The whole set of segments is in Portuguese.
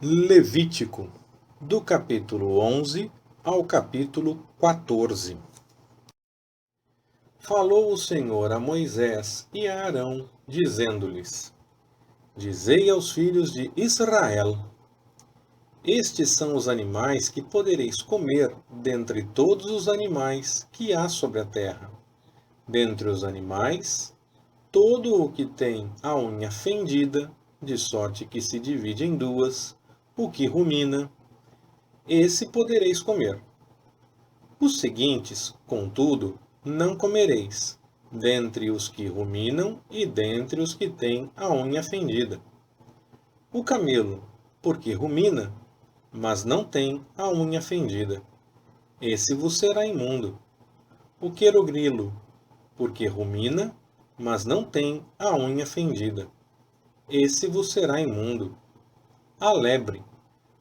Levítico, do capítulo 11 ao capítulo 14. Falou o Senhor a Moisés e a Arão, dizendo-lhes: Dizei aos filhos de Israel: Estes são os animais que podereis comer dentre todos os animais que há sobre a terra. Dentre os animais, todo o que tem a unha fendida, de sorte que se divide em duas, o que rumina, esse podereis comer. Os seguintes, contudo, não comereis, dentre os que ruminam e dentre os que têm a unha fendida. O camelo, porque rumina, mas não tem a unha fendida, esse vos será imundo. O querogrilo, porque rumina, mas não tem a unha fendida, esse vos será imundo. A lebre,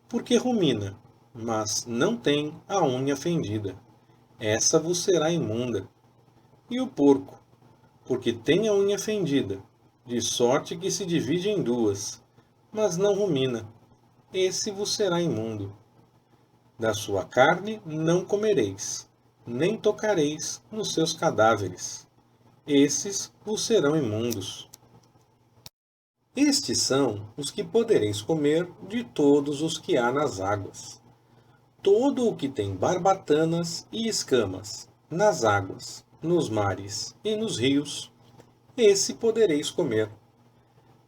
porque rumina, mas não tem a unha fendida, essa vos será imunda. E o porco, porque tem a unha fendida, de sorte que se divide em duas, mas não rumina, esse vos será imundo. Da sua carne não comereis, nem tocareis nos seus cadáveres, esses vos serão imundos. Estes são os que podereis comer de todos os que há nas águas. Todo o que tem barbatanas e escamas, nas águas, nos mares e nos rios, esse podereis comer.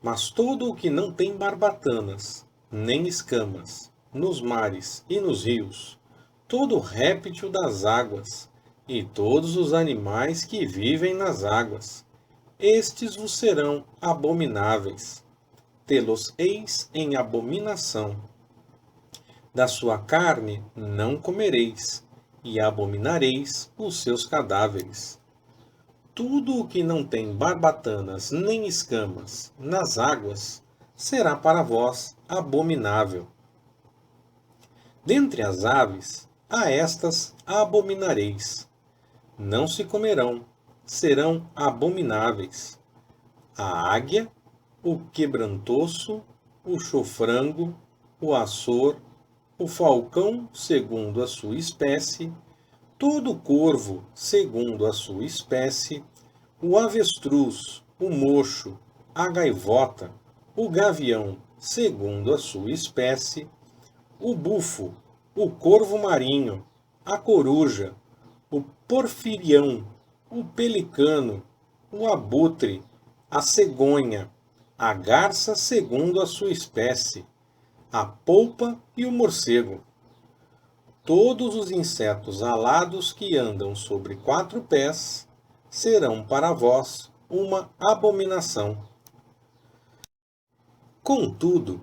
Mas todo o que não tem barbatanas, nem escamas, nos mares e nos rios, todo réptil das águas, e todos os animais que vivem nas águas, estes vos serão abomináveis. Tê-los-eis em abominação. Da sua carne não comereis, e abominareis os seus cadáveres. Tudo o que não tem barbatanas nem escamas nas águas será para vós abominável. Dentre as aves, a estas abominareis. Não se comerão, serão abomináveis. A águia, o quebrantoço, o chofrango, o açor, o falcão segundo a sua espécie, todo corvo segundo a sua espécie, o avestruz, o mocho, a gaivota, o gavião segundo a sua espécie, o bufo, o corvo marinho, a coruja, o porfirião, o pelicano, o abutre, a cegonha, a garça segundo a sua espécie, a polpa e o morcego. Todos os insetos alados que andam sobre 4 pés serão para vós uma abominação. Contudo,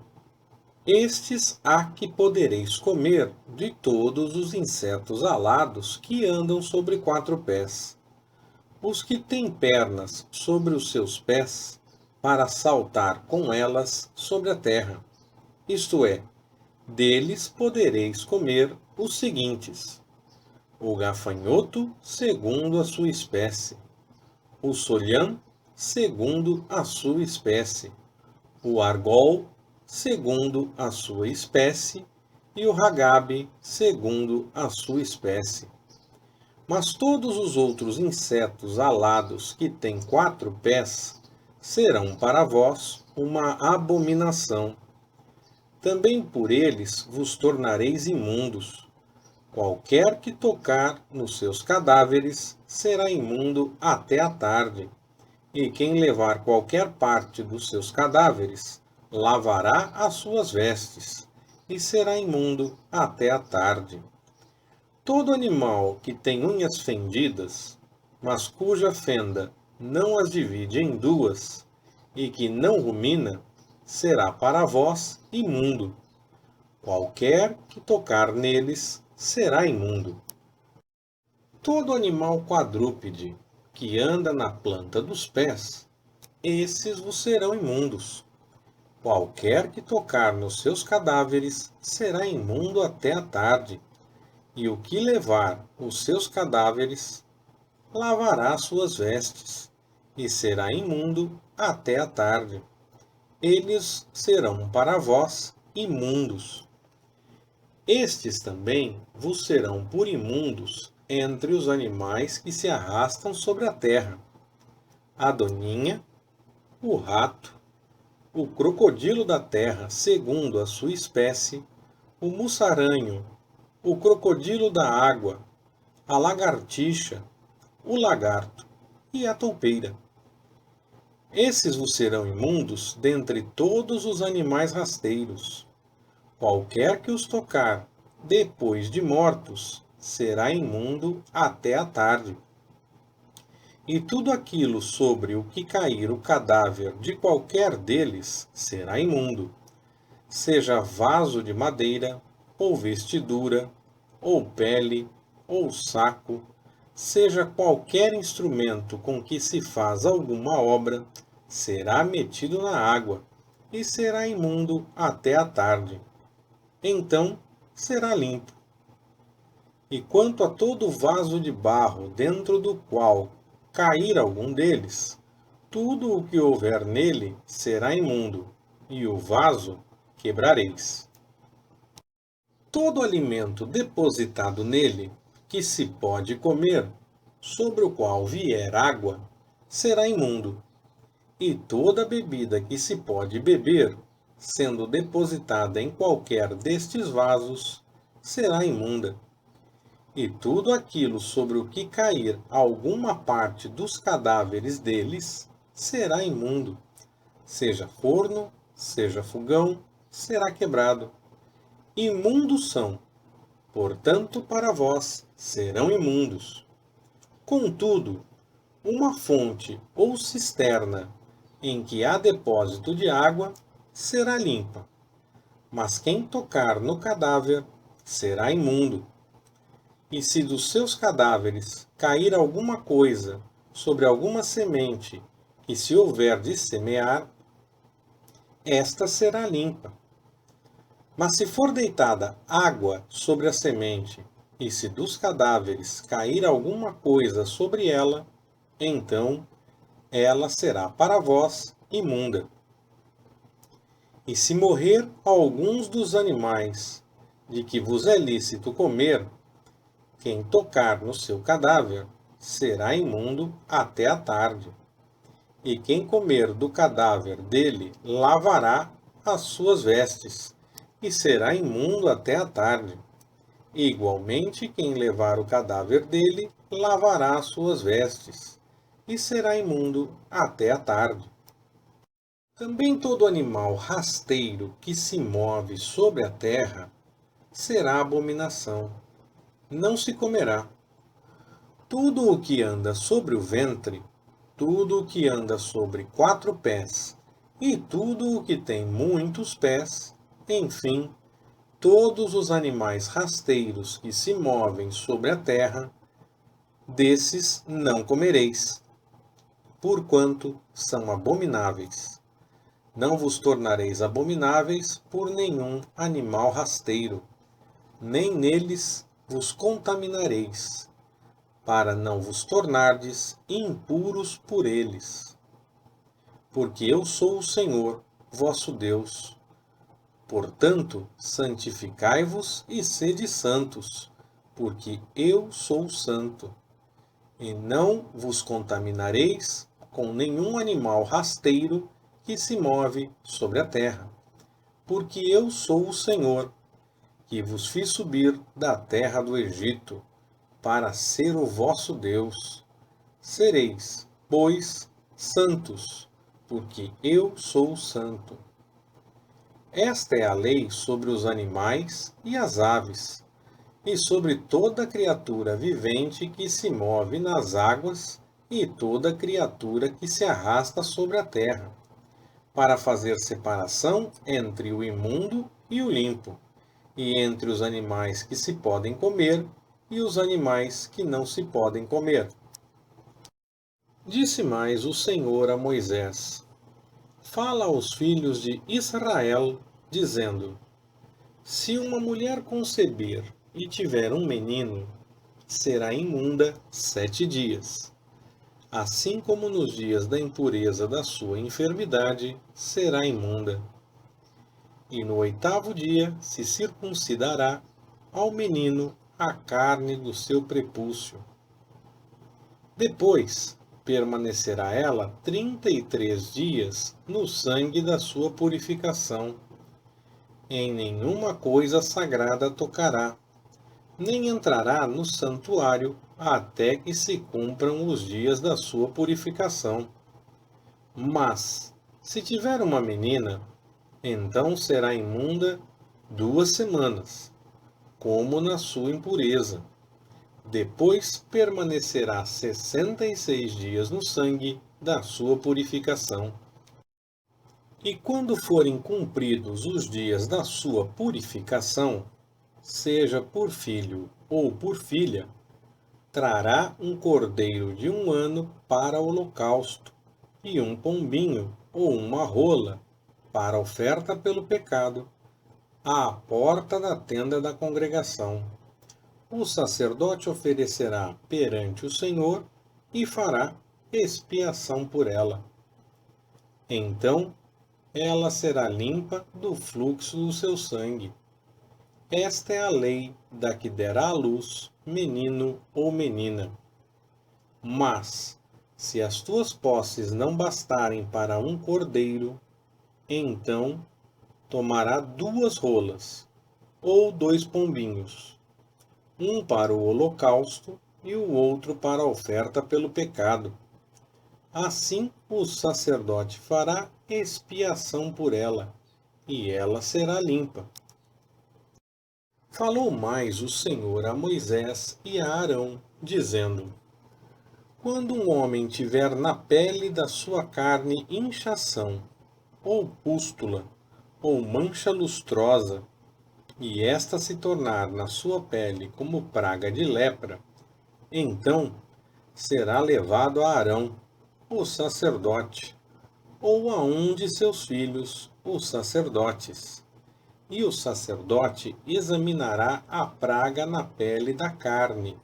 estes há que podereis comer de todos os insetos alados que andam sobre 4 pés. Os que têm pernas sobre os seus pés, para saltar com elas sobre a terra. Isto é, deles podereis comer os seguintes: o gafanhoto, segundo a sua espécie, o solhão, segundo a sua espécie, o argol, segundo a sua espécie, e o ragabe, segundo a sua espécie. Mas todos os outros insetos alados que têm 4 pés serão para vós uma abominação. Também por eles vos tornareis imundos. Qualquer que tocar nos seus cadáveres será imundo até a tarde. E quem levar qualquer parte dos seus cadáveres, lavará as suas vestes, e será imundo até a tarde. Todo animal que tem unhas fendidas, mas cuja fenda não as divide em duas, e que não rumina, será para vós imundo. Qualquer que tocar neles será imundo. Todo animal quadrúpede que anda na planta dos pés, esses vos serão imundos. Qualquer que tocar nos seus cadáveres será imundo até a tarde. E o que levar os seus cadáveres, lavará suas vestes, e será imundo até a tarde. Eles serão para vós imundos. Estes também vos serão por imundos entre os animais que se arrastam sobre a terra: a doninha, o rato, o crocodilo da terra segundo a sua espécie, o mussaranho, o crocodilo da água, a lagartixa, o lagarto e a toupeira. Esses vos serão imundos dentre todos os animais rasteiros. Qualquer que os tocar depois de mortos será imundo até a tarde. E tudo aquilo sobre o que cair o cadáver de qualquer deles será imundo, seja vaso de madeira, ou vestidura, ou pele, ou saco, seja qualquer instrumento com que se faz alguma obra, será metido na água, e será imundo até a tarde. Então será limpo. E quanto a todo vaso de barro dentro do qual cair algum deles, tudo o que houver nele será imundo, e o vaso quebrareis. Todo alimento depositado nele, que se pode comer, sobre o qual vier água, será imundo. E toda bebida que se pode beber, sendo depositada em qualquer destes vasos, será imunda. E tudo aquilo sobre o que cair alguma parte dos cadáveres deles, será imundo. Seja forno, seja fogão, será quebrado. Imundos são, portanto, para vós serão imundos. Contudo, uma fonte ou cisterna em que há depósito de água será limpa, mas quem tocar no cadáver será imundo. E se dos seus cadáveres cair alguma coisa sobre alguma semente que se houver de semear, esta será limpa. Mas se for deitada água sobre a semente, e se dos cadáveres cair alguma coisa sobre ela, então ela será para vós imunda. E se morrer alguns dos animais de que vos é lícito comer, quem tocar no seu cadáver será imundo até a tarde. E quem comer do cadáver dele lavará as suas vestes, e será imundo até a tarde. Igualmente, quem levar o cadáver dele lavará as suas vestes, e será imundo até a tarde. Também todo animal rasteiro que se move sobre a terra será abominação, não se comerá. Tudo o que anda sobre o ventre, tudo o que anda sobre 4 pés, e tudo o que tem muitos pés, enfim, todos os animais rasteiros que se movem sobre a terra, desses não comereis, porquanto são abomináveis. Não vos tornareis abomináveis por nenhum animal rasteiro, nem neles vos contaminareis, para não vos tornardes impuros por eles. Porque eu sou o Senhor, vosso Deus. Portanto, santificai-vos e sede santos, porque eu sou santo. E não vos contaminareis com nenhum animal rasteiro que se move sobre a terra, porque eu sou o Senhor, que vos fiz subir da terra do Egito, para ser o vosso Deus. Sereis, pois, santos, porque eu sou santo. Esta é a lei sobre os animais e as aves, e sobre toda criatura vivente que se move nas águas e toda criatura que se arrasta sobre a terra, para fazer separação entre o imundo e o limpo, e entre os animais que se podem comer e os animais que não se podem comer. Disse mais o Senhor a Moisés: Fala aos filhos de Israel, dizendo: Se uma mulher conceber e tiver um menino, será imunda 7 dias. Assim como nos dias da impureza da sua enfermidade, será imunda. e no 8º dia se circuncidará ao menino a carne do seu prepúcio. Depois permanecerá ela 33 dias no sangue da sua purificação. Em nenhuma coisa sagrada tocará, nem entrará no santuário até que se cumpram os dias da sua purificação. Mas, se tiver uma menina, então será imunda 2 semanas, como na sua impureza. Depois permanecerá 66 dias no sangue da sua purificação. E quando forem cumpridos os dias da sua purificação, seja por filho ou por filha, trará um cordeiro de 1 ano para o holocausto, e um pombinho ou uma rola para oferta pelo pecado, à porta da tenda da congregação. O sacerdote oferecerá perante o Senhor e fará expiação por ela. Então, ela será limpa do fluxo do seu sangue. Esta é a lei da que derá à luz menino ou menina. Mas, se as tuas posses não bastarem para um cordeiro, então tomará 2 rolas, ou 2 pombinhos, um para o holocausto e o outro para a oferta pelo pecado. Assim o sacerdote fará expiação por ela, e ela será limpa. Falou mais o Senhor a Moisés e a Arão, dizendo: Quando um homem tiver na pele da sua carne inchação, ou pústula, ou mancha lustrosa, e esta se tornar na sua pele como praga de lepra, então será levado a Arão, o sacerdote, ou a um de seus filhos, os sacerdotes. E o sacerdote examinará a praga na pele da carne.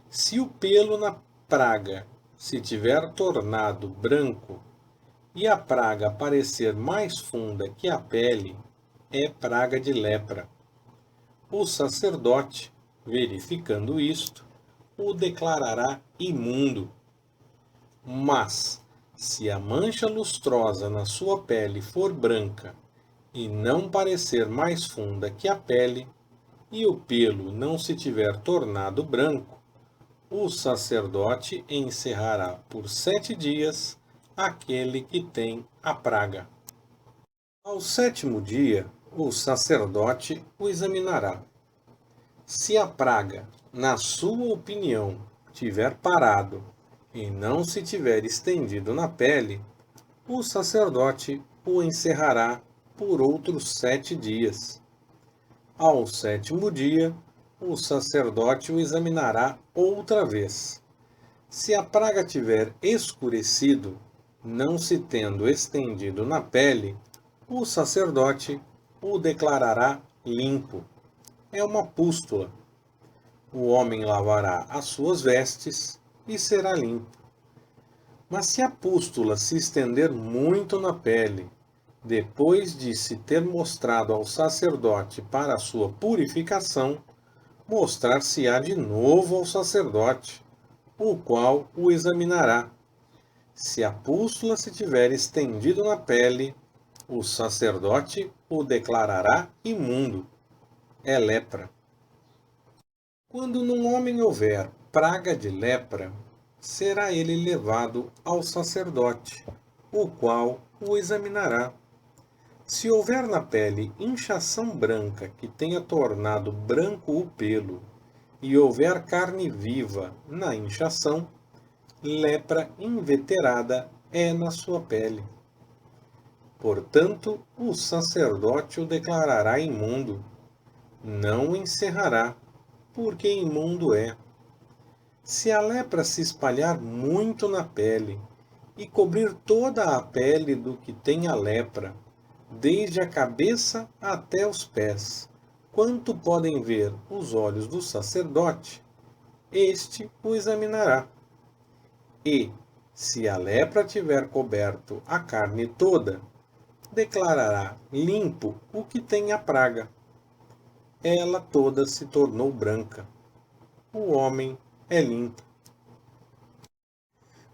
Se o pelo na praga se tiver tornado branco, e a praga parecer mais funda que a pele, é praga de lepra. O sacerdote, verificando isto, o declarará imundo. Mas, se a mancha lustrosa na sua pele for branca, e não parecer mais funda que a pele, e o pelo não se tiver tornado branco, o sacerdote encerrará por 7 dias aquele que tem a praga. Ao 7º dia, o sacerdote o examinará. Se a praga, na sua opinião, tiver parado e não se tiver estendido na pele, o sacerdote o encerrará por outros 7 dias. Ao 7º dia, o sacerdote o examinará outra vez. Se a praga tiver escurecido, não se tendo estendido na pele, o sacerdote o declarará limpo. É uma pústula. O homem lavará as suas vestes e será limpo. Mas se a pústula se estender muito na pele, depois de se ter mostrado ao sacerdote para a sua purificação, mostrar-se-á de novo ao sacerdote, o qual o examinará. Se a pústula se tiver estendido na pele, o sacerdote o declarará imundo. É lepra. Quando num homem houver praga de lepra, será ele levado ao sacerdote, o qual o examinará. Se houver na pele inchação branca que tenha tornado branco o pelo, e houver carne viva na inchação, lepra inveterada é na sua pele. Portanto, o sacerdote o declarará imundo, não o encerrará, porque imundo é. Se a lepra se espalhar muito na pele, e cobrir toda a pele do que tem a lepra, desde a cabeça até os pés, quanto podem ver os olhos do sacerdote, este o examinará. E, se a lepra tiver coberto a carne toda, declarará limpo o que tem a praga. Ela toda se tornou branca. O homem é limpo.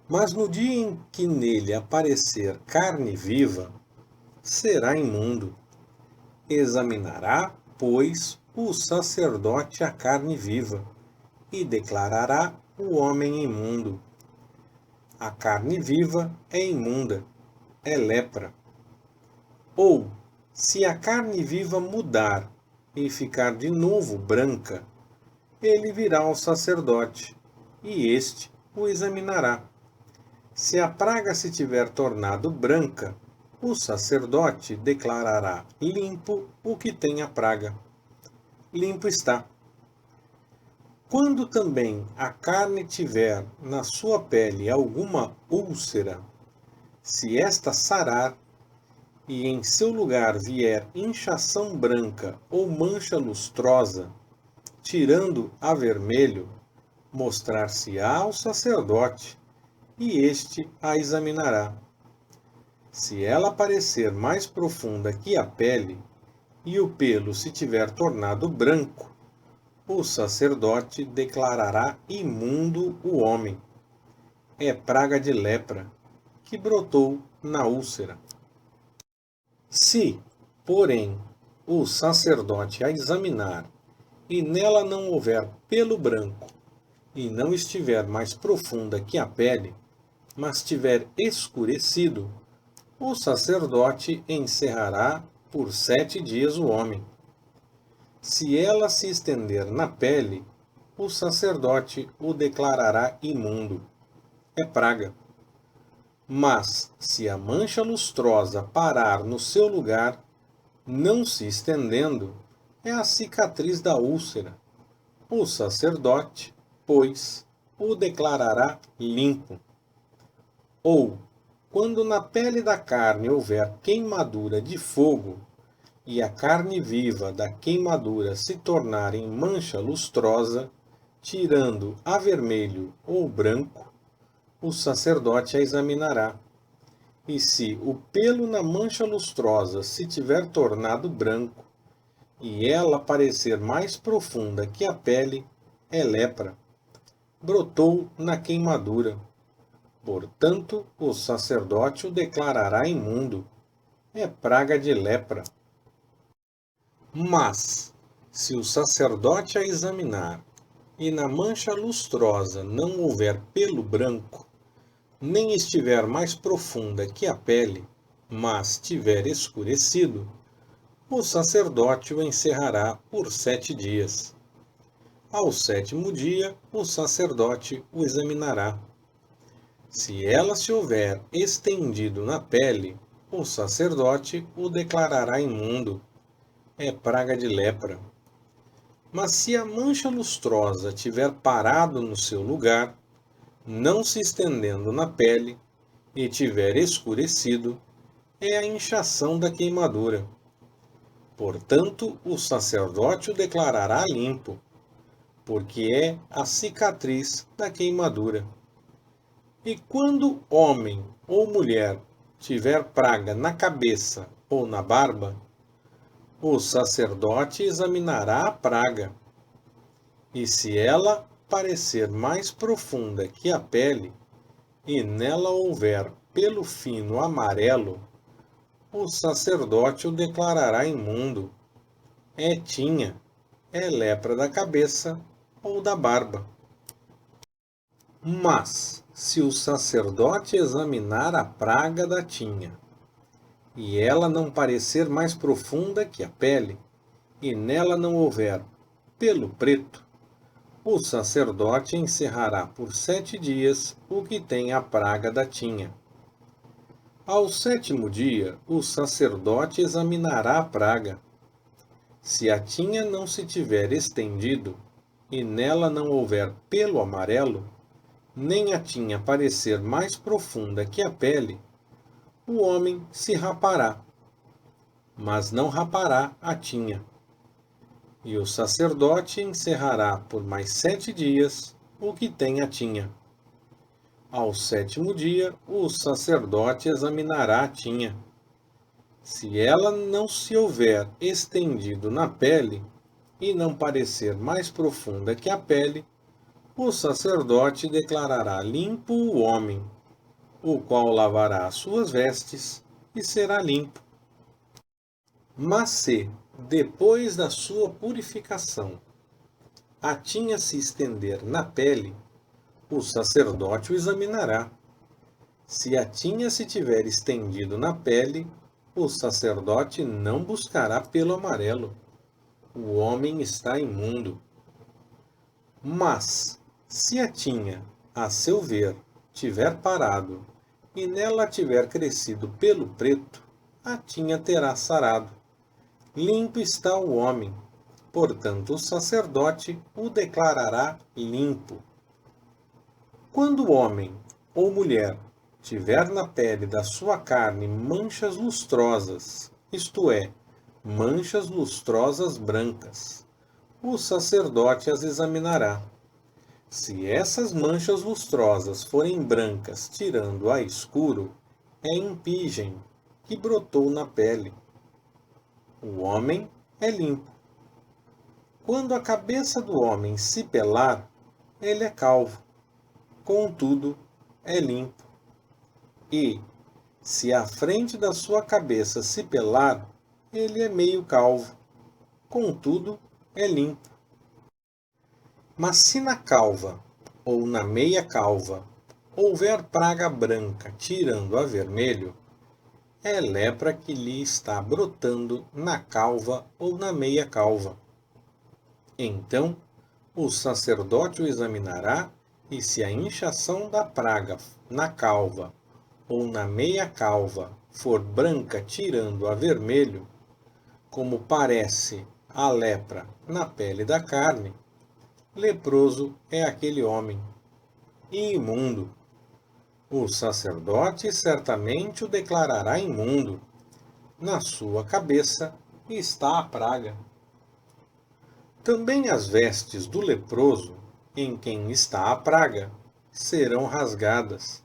Mas no dia em que nele aparecer carne viva, será imundo. Examinará, pois, o sacerdote a carne viva, e declarará o homem imundo. A carne viva é imunda, é lepra. Ou, se a carne viva mudar e ficar de novo branca, ele virá ao sacerdote, e este o examinará. Se a praga se tiver tornado branca, o sacerdote declarará limpo o que tem a praga. Limpo está. Quando também a carne tiver na sua pele alguma úlcera, se esta sarar, e em seu lugar vier inchação branca ou mancha lustrosa, tirando a vermelho, mostrar-se-á ao sacerdote, e este a examinará. Se ela parecer mais profunda que a pele, e o pelo se tiver tornado branco, o sacerdote declarará imundo o homem. É praga de lepra, que brotou na úlcera. Se, porém, o sacerdote a examinar, e nela não houver pelo branco, e não estiver mais profunda que a pele, mas tiver escurecido, o sacerdote encerrará por 7 dias o homem. Se ela se estender na pele, o sacerdote o declarará imundo. É praga. Mas, se a mancha lustrosa parar no seu lugar, não se estendendo, é a cicatriz da úlcera. O sacerdote, pois, o declarará limpo. Ou, quando na pele da carne houver queimadura de fogo, e a carne viva da queimadura se tornar em mancha lustrosa, tirando a vermelho ou branco, o sacerdote a examinará. E se o pelo na mancha lustrosa se tiver tornado branco, e ela parecer mais profunda que a pele, é lepra. Brotou na queimadura. Portanto, o sacerdote o declarará imundo. É praga de lepra. Mas, se o sacerdote a examinar, e na mancha lustrosa não houver pelo branco, nem estiver mais profunda que a pele, mas tiver escurecido, o sacerdote o encerrará por 7 dias. Ao 7º dia, o sacerdote o examinará. Se ela se houver estendido na pele, o sacerdote o declarará imundo. É praga de lepra. Mas se a mancha lustrosa tiver parado no seu lugar, não se estendendo na pele, e tiver escurecido, é a inchação da queimadura. Portanto, o sacerdote o declarará limpo, porque é a cicatriz da queimadura. E quando homem ou mulher tiver praga na cabeça ou na barba, o sacerdote examinará a praga, e se ela parecer mais profunda que a pele, e nela houver pelo fino amarelo, o sacerdote o declarará imundo. É tinha, é lepra da cabeça ou da barba. Mas, se o sacerdote examinar a praga da tinha, e ela não parecer mais profunda que a pele, e nela não houver pelo preto, o sacerdote encerrará por 7 dias o que tem a praga da tinha. Ao 7º dia, o sacerdote examinará a praga. Se a tinha não se tiver estendido, e nela não houver pelo amarelo, nem a tinha parecer mais profunda que a pele, o homem se rapará, mas não rapará a tinha. E o sacerdote encerrará por mais 7 dias o que tem a tinha. Ao 7º dia, o sacerdote examinará a tinha. Se ela não se houver estendido na pele e não parecer mais profunda que a pele, o sacerdote declarará limpo o homem, o qual lavará as suas vestes e será limpo. Mas se, depois da sua purificação, a tinha se estender na pele, o sacerdote o examinará. Se a tinha se tiver estendido na pele, o sacerdote não buscará pelo amarelo. O homem está imundo. Mas, se a tinha, a seu ver, tiver parado, e nela tiver crescido pelo preto, a tinha terá sarado. Limpo está o homem, portanto o sacerdote o declarará limpo. Quando o homem ou mulher tiver na pele da sua carne manchas lustrosas, isto é, manchas lustrosas brancas, o sacerdote as examinará. Se essas manchas lustrosas forem brancas tirando a escuro, é impigem, que brotou na pele. O homem é limpo. Quando a cabeça do homem se pelar, ele é calvo, contudo, é limpo. E, se a frente da sua cabeça se pelar, ele é meio calvo, contudo, é limpo. Mas se na calva, ou na meia calva, houver praga branca tirando a vermelho, é lepra que lhe está brotando na calva ou na meia calva. Então, o sacerdote o examinará, e se a inchação da praga na calva ou na meia calva for branca tirando a vermelho, como parece a lepra na pele da carne, leproso é aquele homem, e imundo. O sacerdote certamente o declarará imundo. Na sua cabeça está a praga. Também as vestes do leproso, em quem está a praga, serão rasgadas.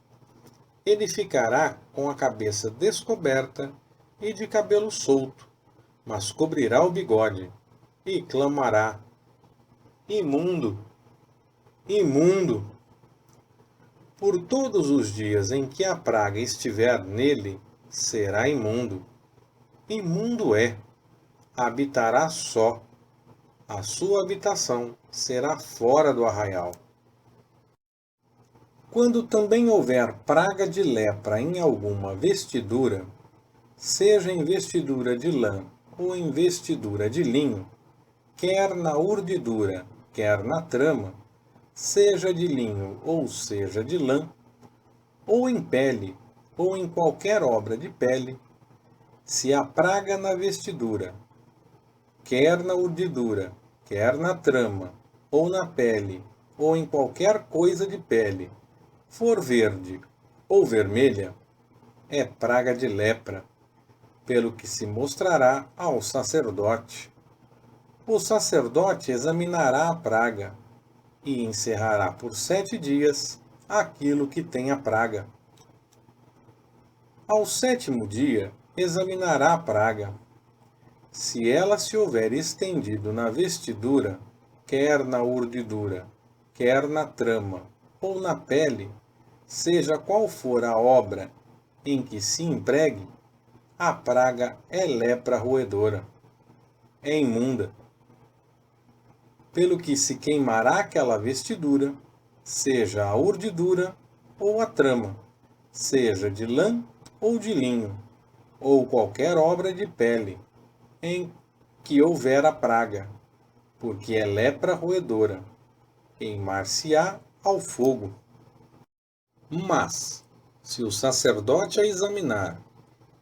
Ele ficará com a cabeça descoberta e de cabelo solto, mas cobrirá o bigode, e clamará: imundo! Imundo! Por todos os dias em que a praga estiver nele, será imundo. Imundo é, habitará só. A sua habitação será fora do arraial. Quando também houver praga de lepra em alguma vestidura, seja em vestidura de lã ou em vestidura de linho, quer na urdidura, quer na trama, seja de linho ou seja de lã, ou em pele, ou em qualquer obra de pele, se a praga na vestidura, quer na urdidura, quer na trama, ou na pele, ou em qualquer coisa de pele, for verde ou vermelha, é praga de lepra, pelo que se mostrará ao sacerdote. O sacerdote examinará a praga e encerrará por 7 dias aquilo que tem a praga. Ao 7º dia, examinará a praga. Se ela se houver estendido na vestidura, quer na urdidura, quer na trama ou na pele, seja qual for a obra em que se empregue, a praga é lepra roedora, é imunda. Pelo que se queimará aquela vestidura, seja a urdidura ou a trama, seja de lã ou de linho, ou qualquer obra de pele, em que houver a praga, porque é lepra roedora, queimar-se-á ao fogo. Mas, se o sacerdote a examinar,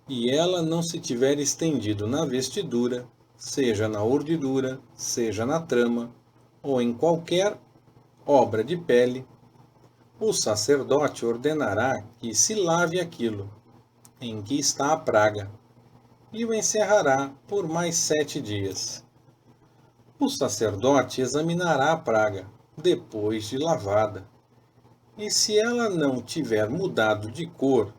e ela não se tiver estendido na vestidura, seja na urdidura, seja na trama, ou em qualquer obra de pele, o sacerdote ordenará que se lave aquilo em que está a praga, e o encerrará por mais 7 dias. O sacerdote examinará a praga, depois de lavada, e se ela não tiver mudado de cor,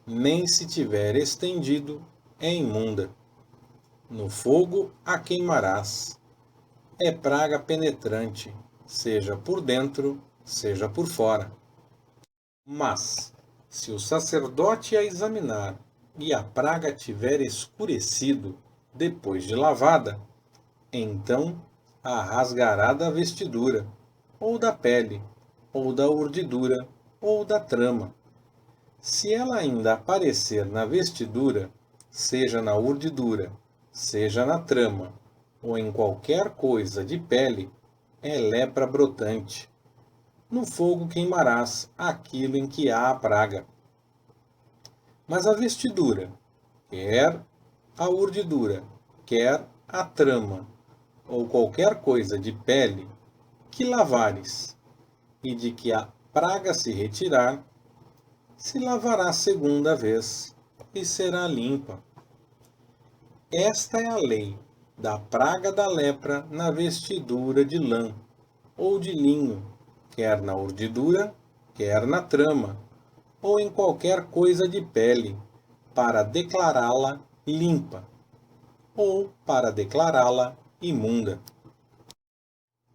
nem se tiver estendido, é imunda. No fogo a queimarás. É praga penetrante, seja por dentro, seja por fora. Mas, se o sacerdote a examinar e a praga tiver escurecido depois de lavada, então a rasgará da vestidura, ou da pele, ou da urdidura, ou da trama. Se ela ainda aparecer na vestidura, seja na urdidura, seja na trama, ou em qualquer coisa de pele, é lepra brotante. No fogo queimarás aquilo em que há a praga. Mas a vestidura, quer a urdidura, quer a trama, ou qualquer coisa de pele, que lavares, e de que a praga se retirar, se lavará segunda vez, e será limpa. Esta é a lei da praga da lepra na vestidura de lã, ou de linho, quer na urdidura, quer na trama, ou em qualquer coisa de pele, para declará-la limpa, ou para declará-la imunda.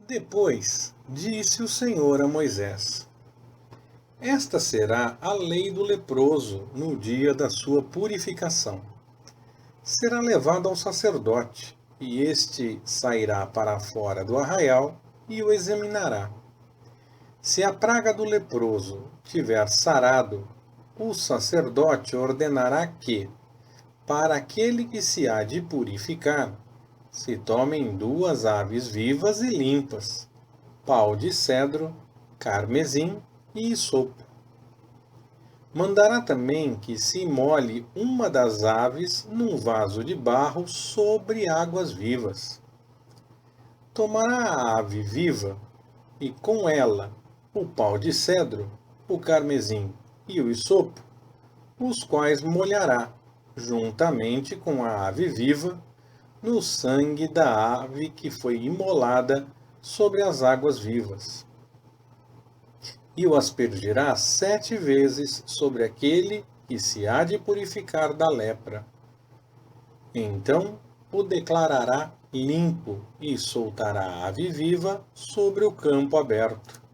Depois disse o Senhor a Moisés: Esta será a lei do leproso no dia da sua purificação. Será levado ao sacerdote, e este sairá para fora do arraial e o examinará. Se a praga do leproso tiver sarado, o sacerdote ordenará que, para aquele que se há de purificar, se tomem 2 aves vivas e limpas, pau de cedro, carmesim e isopo. Mandará também que se molhe uma das aves num vaso de barro sobre águas vivas. Tomará a ave viva e com ela o pau de cedro, o carmesim e o isopo, os quais molhará, juntamente com a ave viva, no sangue da ave que foi imolada sobre as águas vivas. E o aspergirá 7 vezes sobre aquele que se há de purificar da lepra. Então o declarará limpo e soltará a ave viva sobre o campo aberto.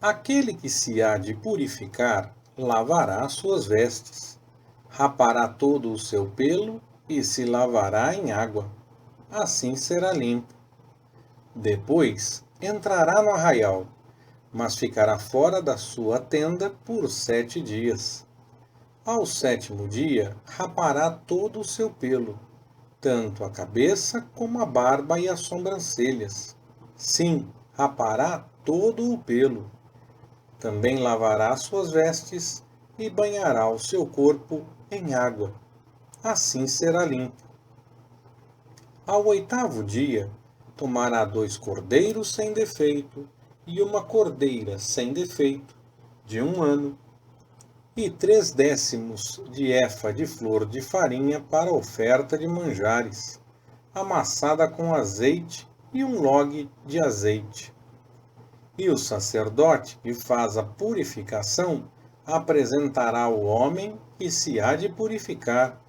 Aquele que se há de purificar lavará suas vestes, rapará todo o seu pelo e se lavará em água. Assim será limpo. Depois entrará no arraial, mas ficará fora da sua tenda por 7 dias. Ao 7º dia, rapará todo o seu pelo, tanto a cabeça como a barba e as sobrancelhas. Sim, rapará todo o pelo. Também lavará suas vestes e banhará o seu corpo em água. Assim será limpo. Ao 8º dia, tomará 2 cordeiros sem defeito e uma cordeira sem defeito, de 1 ano, e 3/10 de efa de flor de farinha para oferta de manjares, amassada com azeite e 1 log de azeite. E o sacerdote que faz a purificação apresentará o homem que se há de purificar,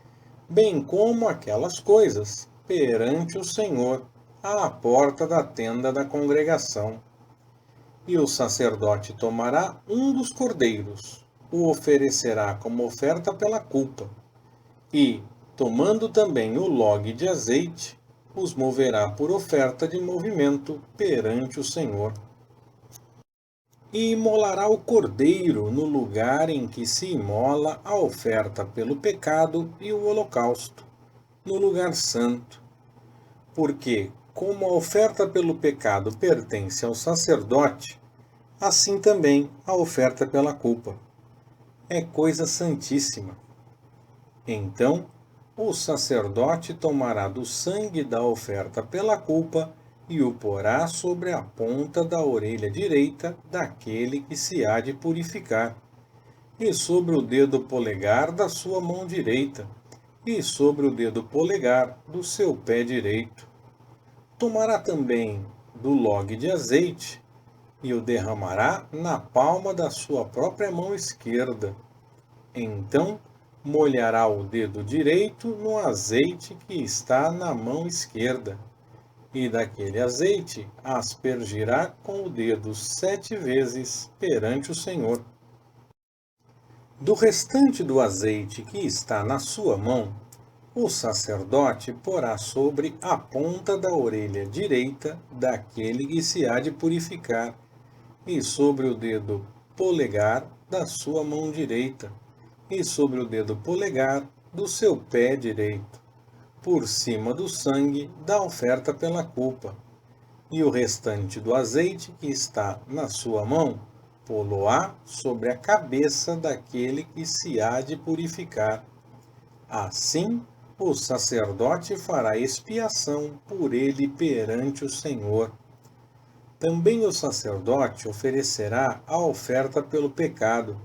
bem como aquelas coisas, perante o Senhor, à porta da tenda da congregação. E o sacerdote tomará um dos cordeiros, o oferecerá como oferta pela culpa, e, tomando também o log de azeite, os moverá por oferta de movimento perante o Senhor. E imolará o cordeiro no lugar em que se imola a oferta pelo pecado e o holocausto, no lugar santo. Porque, como a oferta pelo pecado pertence ao sacerdote, assim também a oferta pela culpa. É coisa santíssima. Então, o sacerdote tomará do sangue da oferta pela culpa e o porá sobre a ponta da orelha direita daquele que se há de purificar, e sobre o dedo polegar da sua mão direita, e sobre o dedo polegar do seu pé direito. Tomará também do log de azeite e o derramará na palma da sua própria mão esquerda. Então molhará o dedo direito no azeite que está na mão esquerda, e daquele azeite aspergirá com o dedo 7 vezes perante o Senhor. Do restante do azeite que está na sua mão, o sacerdote porá sobre a ponta da orelha direita daquele que se há de purificar, e sobre o dedo polegar da sua mão direita, e sobre o dedo polegar do seu pé direito, por cima do sangue da oferta pela culpa. E o restante do azeite que está na sua mão, pô-lo-á sobre a cabeça daquele que se há de purificar. Assim, o sacerdote fará expiação por ele perante o Senhor. Também o sacerdote oferecerá a oferta pelo pecado,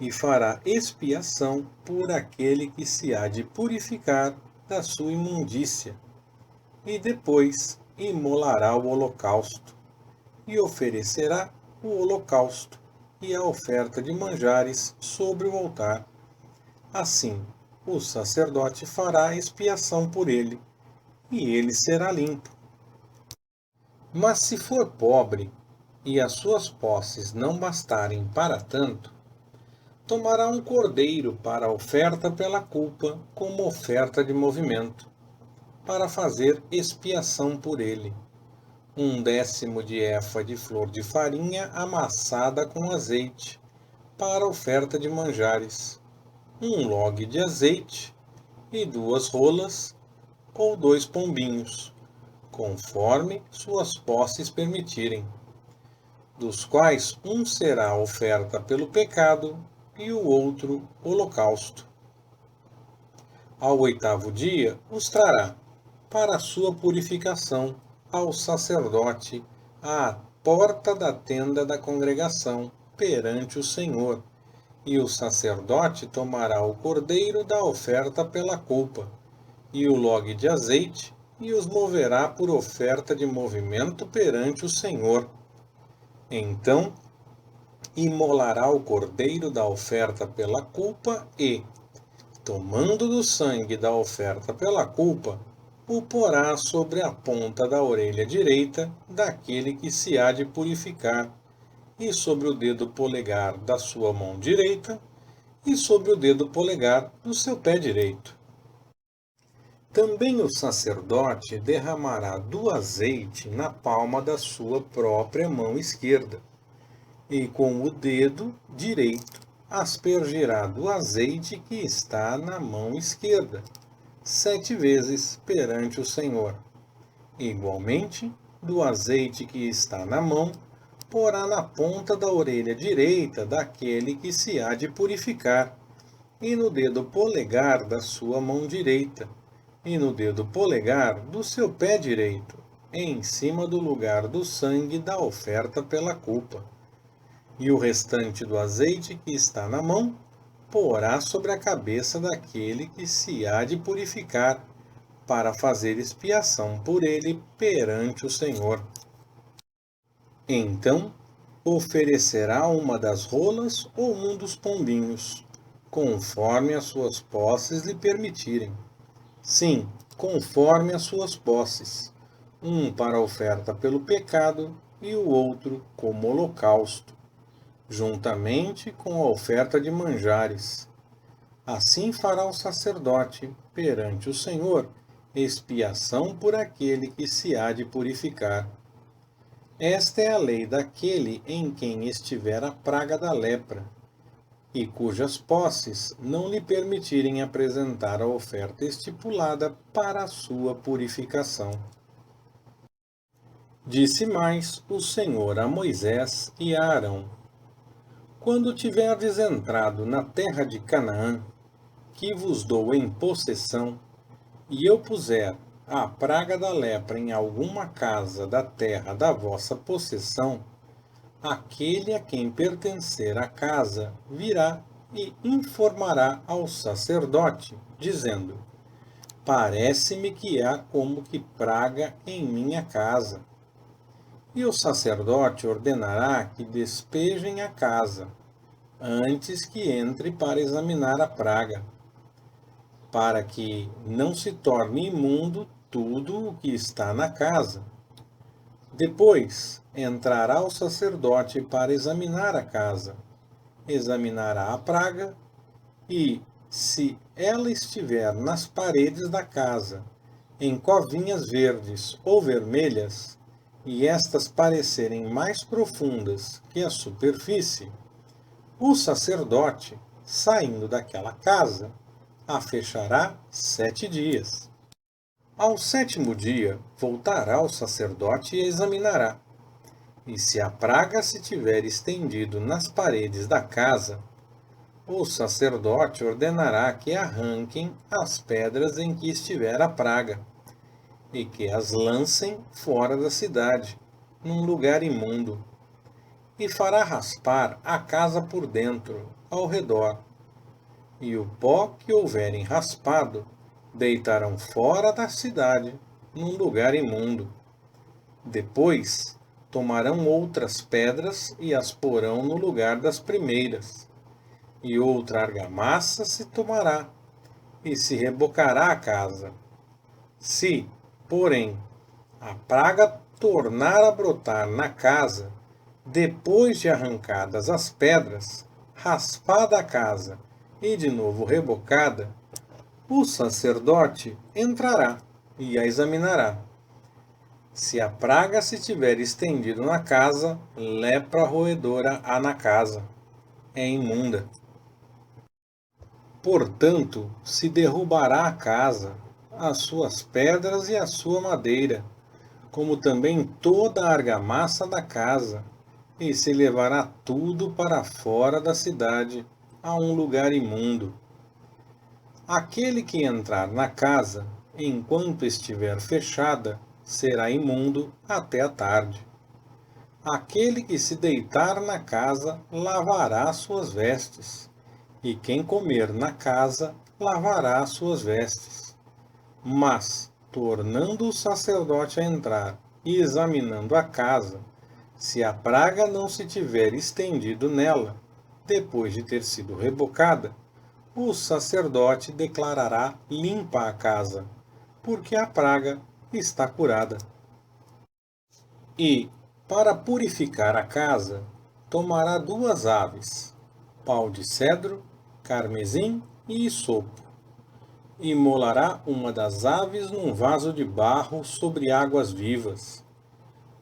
e fará expiação por aquele que se há de purificar da sua imundícia. E depois imolará o holocausto, e oferecerá o holocausto e a oferta de manjares sobre o altar. Assim, o sacerdote fará expiação por ele, e ele será limpo. Mas se for pobre, e as suas posses não bastarem para tanto, tomará um cordeiro para a oferta pela culpa como oferta de movimento, para fazer expiação por ele. 1/10 de efa de flor de farinha amassada com azeite, para oferta de manjares, 1 log de azeite e 2 rolas ou 2 pombinhos, conforme suas posses permitirem, dos quais um será oferta pelo pecado e o outro holocausto. Ao 8º dia os trará, para a sua purificação, ao sacerdote, à porta da tenda da congregação, perante o Senhor. E o sacerdote tomará o cordeiro da oferta pela culpa, e o log de azeite, e os moverá por oferta de movimento perante o Senhor. Então imolará o cordeiro da oferta pela culpa e, tomando do sangue da oferta pela culpa, o porá sobre a ponta da orelha direita daquele que se há de purificar, e sobre o dedo polegar da sua mão direita, e sobre o dedo polegar do seu pé direito. Também o sacerdote derramará do azeite na palma da sua própria mão esquerda, e com o dedo direito aspergirá do azeite que está na mão esquerda, 7 vezes perante o Senhor. Igualmente, do azeite que está na mão, porá na ponta da orelha direita daquele que se há de purificar, e no dedo polegar da sua mão direita, e no dedo polegar do seu pé direito, em cima do lugar do sangue da oferta pela culpa. E o restante do azeite que está na mão, porá sobre a cabeça daquele que se há de purificar, para fazer expiação por ele perante o Senhor. Então oferecerá uma das rolas ou um dos pombinhos, conforme as suas posses lhe permitirem. Sim, conforme as suas posses, um para a oferta pelo pecado e o outro como holocausto, juntamente com a oferta de manjares. Assim fará o sacerdote perante o Senhor expiação por aquele que se há de purificar. Esta é a lei daquele em quem estiver a praga da lepra, e cujas posses não lhe permitirem apresentar a oferta estipulada para a sua purificação. Disse mais o Senhor a Moisés e a Arão: Quando tiverdes entrado na terra de Canaã, que vos dou em possessão, e eu puser a praga da lepra em alguma casa da terra da vossa possessão, aquele a quem pertencer a casa virá e informará ao sacerdote, dizendo: Parece-me que há como que praga em minha casa. E o sacerdote ordenará que despejem a casa, antes que entre para examinar a praga. para que não se torne imundo tudo o que está na casa. Depois entrará o sacerdote para examinar a casa, examinará a praga e, se ela estiver nas paredes da casa, em covinhas verdes ou vermelhas, e estas parecerem mais profundas que a superfície, o sacerdote, saindo daquela casa, a fechará 7 dias. Ao 7º dia, voltará o sacerdote e a examinará. E se a praga se tiver estendido nas paredes da casa, o sacerdote ordenará que arranquem as pedras em que estiver a praga, e que as lancem fora da cidade, num lugar imundo, e fará raspar a casa por dentro, ao redor. E o pó que houverem raspado, deitarão fora da cidade, num lugar imundo. Depois, tomarão outras pedras e as porão no lugar das primeiras. E outra argamassa se tomará, e se rebocará a casa. Se, porém, a praga tornar a brotar na casa, depois de arrancadas as pedras, raspada a casa e de novo rebocada, o sacerdote entrará e a examinará. Se a praga se tiver estendido na casa, lepra roedora há na casa. É imunda. Portanto, se derrubará a casa, as suas pedras e a sua madeira, como também toda a argamassa da casa, e se levará tudo para fora da cidade, a um lugar imundo. Aquele que entrar na casa, enquanto estiver fechada, será imundo até a tarde. Aquele que se deitar na casa, lavará suas vestes, e quem comer na casa, lavará suas vestes. Mas, tornando o sacerdote a entrar e examinando a casa, se a praga não se tiver estendido nela, depois de ter sido rebocada, o sacerdote declarará limpa a casa, porque a praga está curada. E, para purificar a casa, tomará 2 aves, pau de cedro, carmesim e isopo. Imolará uma das aves num vaso de barro sobre águas vivas.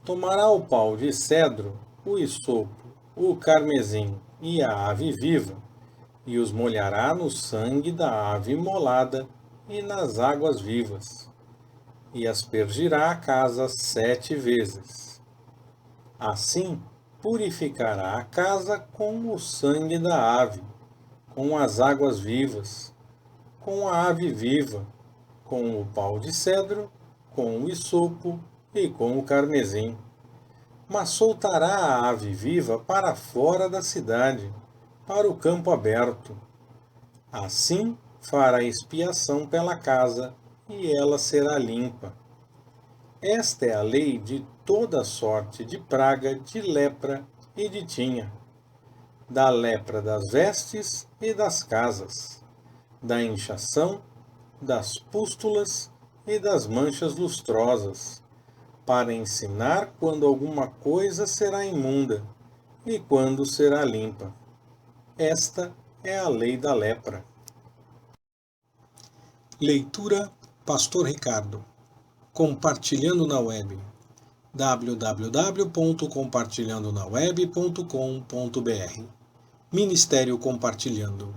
Tomará o pau de cedro, o isopo, o carmesim e a ave viva, e os molhará no sangue da ave imolada e nas águas vivas, e aspergirá a casa 7 vezes. Assim, purificará a casa com o sangue da ave, com as águas vivas, com a ave viva, com o pau de cedro, com o isopo e com o carmesim. Mas soltará a ave viva para fora da cidade, para o campo aberto. Assim fará expiação pela casa, e ela será limpa. Esta é a lei de toda sorte de praga, de lepra e de tinha, da lepra das vestes e das casas, da inchação, das pústulas e das manchas lustrosas, para ensinar quando alguma coisa será imunda e quando será limpa. Esta é a lei da lepra. Leitura Pastor Ricardo. Compartilhando na web. www.compartilhandonaweb.com.br Ministério Compartilhando.